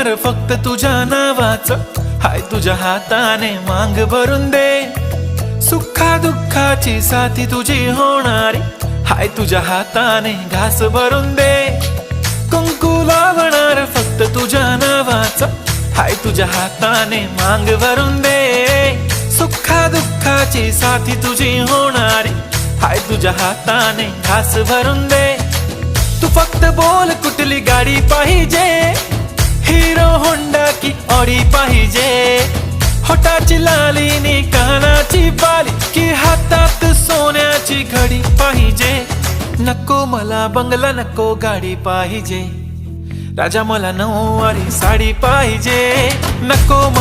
लागणार फक्त तुझ्या नावाचं, हाय तुझ्या हाताने मांग भरून दे. सुखा दुःखाची साथी तुझी होणारी, हाय तुझ्या हाताने घास भरून दे. कुंकू लावणार फक्त तुझ्या नावाचं, हाय तुझ्या हाताने मांग भरून दे. सुखा दुःखाची साथी तुझी होणारी, हाय तुझ्या हाताने घास भरून दे. तू फक्त बोल कुठली गाडी पाहिजे, हिरो होंडा की ऑडी पाहिजे. होटाची लाली नी कानाची बाली, की हातात सोन्याची घडी पाहिजे. नको मला बंगला, नको गाडी पाहिजे. राजा मला नऊवारी साडी पाहिजे. नको